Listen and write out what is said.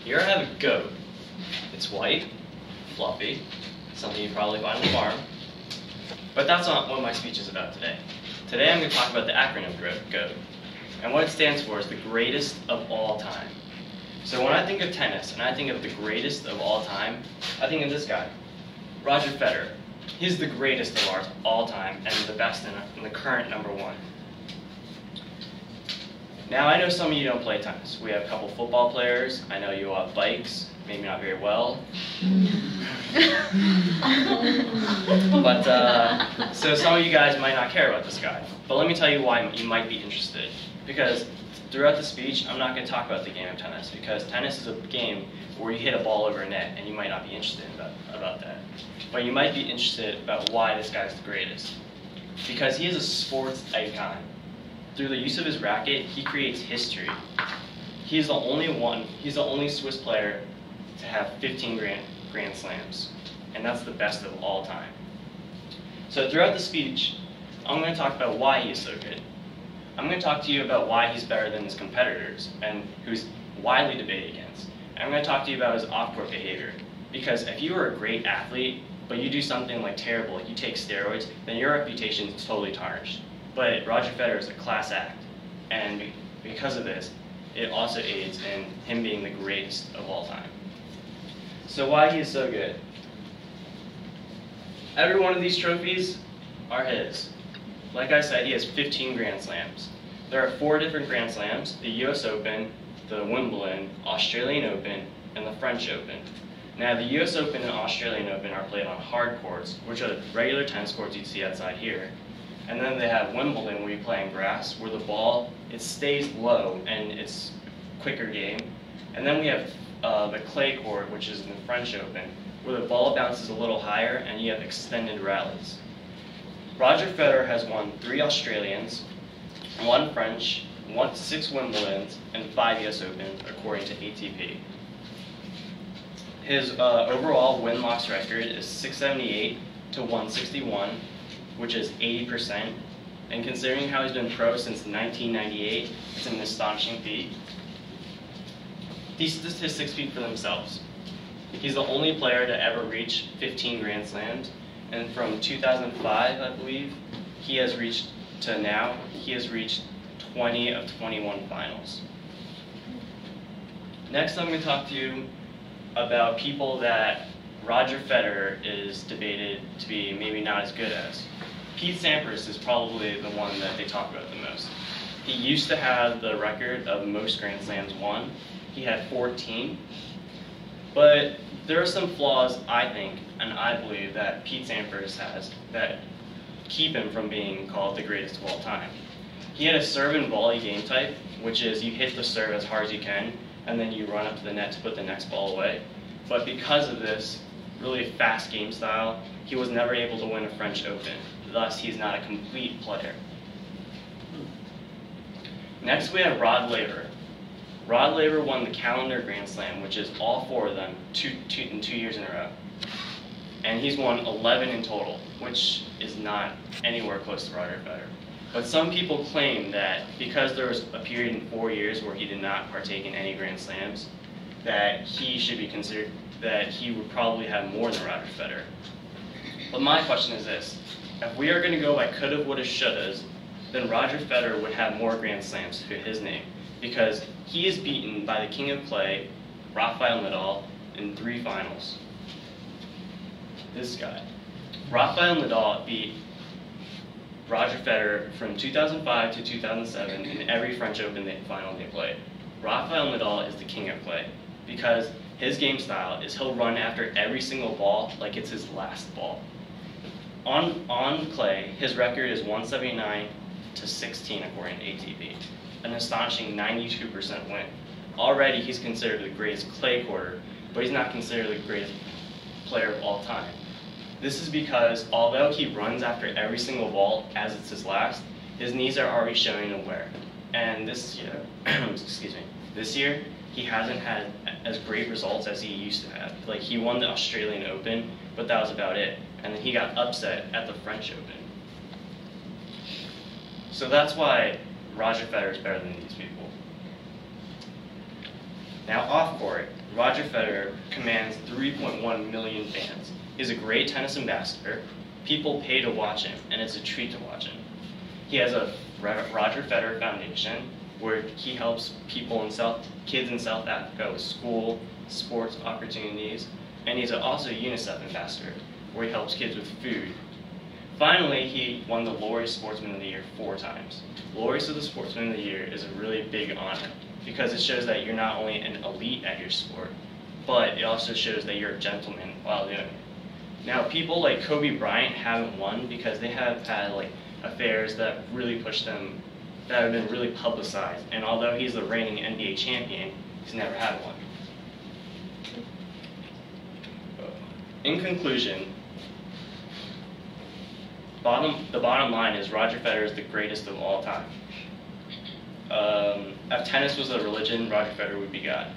Here I have a goat. It's white, fluffy, something you probably find on the farm. But that's not what my speech is about today. Today I'm going to talk about the acronym GOAT. And what it stands for is the greatest of all time. So when I think of tennis and I think of the greatest of all time, I think of this guy, Roger Federer. He's the greatest of all time and the best in the current #1. Now I know some of you don't play tennis. We have a couple football players. I know you all have bikes, maybe not very well. But so some of you guys might not care about this guy. But let me tell you why you might be interested. Because throughout the speech, I'm not going to talk about the game of tennis, because tennis is a game where you hit a ball over a net, and you might not be interested about that. But you might be interested about why this guy's the greatest. Because he is a sports icon. Through the use of his racket, he creates history. He's the only Swiss player to have 15 Grand Slams, and that's the best of all time. So throughout the speech, I'm going to talk about why he is so good. I'm going to talk to you about why he's better than his competitors and who's widely debated against. And I'm going to talk to you about his off-court behavior. Because if you are a great athlete, but you do something like terrible, like you take steroids, then your reputation is totally tarnished. But Roger Federer is a class act, and because of this, it also aids in him being the greatest of all time. So why he is so good? Every one of these trophies are his. Like I said, he has 15 Grand Slams. There are 4 different Grand Slams: the US Open, the Wimbledon, Australian Open, and the French Open. Now, the US Open and Australian Open are played on hard courts, which are the regular tennis courts you'd see outside here. And then they have Wimbledon, where you play on grass, where the ball, it stays low and it's a quicker game. And then we have the clay court, which is in the French Open, where the ball bounces a little higher and you have extended rallies. Roger Federer has won 3 Australians, 1 French, 6 Wimbledons, and 5 US Opens, according to ATP. His overall win-loss record is 678 to 161, which is 80%. And considering how he's been pro since 1998, it's an astonishing feat. These statistics speak for themselves. He's the only player to ever reach 15 Grand Slams, and from 2005, I believe, he has reached 20 of 21 finals. Next, I'm going to talk to you about people that Roger Federer is debated to be maybe not as good as. Pete Sampras is probably the one that they talk about the most. He used to have the record of most Grand Slams won. He had 14. But there are some flaws, I think, and I believe that Pete Sampras has that keep him from being called the greatest of all time. He had a serve and volley game type, which is you hit the serve as hard as you can, and then you run up to the net to put the next ball away. But because of this really fast game style, he was never able to win a French Open. Thus, he's not a complete player. Next, we have Rod Laver. Rod Laver won the calendar Grand Slam, which is all 4 of them, in 2 years in a row. And he's won 11 in total, which is not anywhere close to Roger Federer. But some people claim that because there was a period in 4 years where he did not partake in any Grand Slams, that he should be considered, that he would probably have more than Roger Federer. But my question is this: if we are going to go by coulda, woulda, shouldas, then Roger Federer would have more Grand Slams to his name, because he is beaten by the king of clay, Rafael Nadal, in 3 finals. This guy. Rafael Nadal beat Roger Federer from 2005 to 2007 in every French Open final they played. Rafael Nadal is the king of clay because his game style is he'll run after every single ball like it's his last ball. On clay, his record is 179 to 16 according to ATP, an astonishing 92% win. Already he's considered the greatest clay courter, but he's not considered the greatest player of all time. This is because although he runs after every single ball as it's his last, his knees are already showing a wear. And this year, this year he hasn't had as great results as he used to have. Like, he won the Australian Open, but that was about it. And then he got upset at the French Open. So that's why Roger Federer is better than these people. Now off court, Roger Federer commands 3.1 million fans. He's a great tennis ambassador. People pay to watch him, and it's a treat to watch him. He has a Roger Federer Foundation where he helps kids in South Africa with school, sports opportunities, and he's also a UNICEF ambassador where he helps kids with food. Finally, he won the Laureus Sportsman of the Year 4 times. Laureus of the Sportsman of the Year is a really big honor because it shows that you're not only an elite at your sport, but it also shows that you're a gentleman while doing it. Now, people like Kobe Bryant haven't won because they have had affairs that really pushed them, that have been really publicized. And although he's the reigning NBA champion, he's never had one. In conclusion, the bottom line is Roger Federer is the greatest of all time. If tennis was a religion, Roger Federer would be God.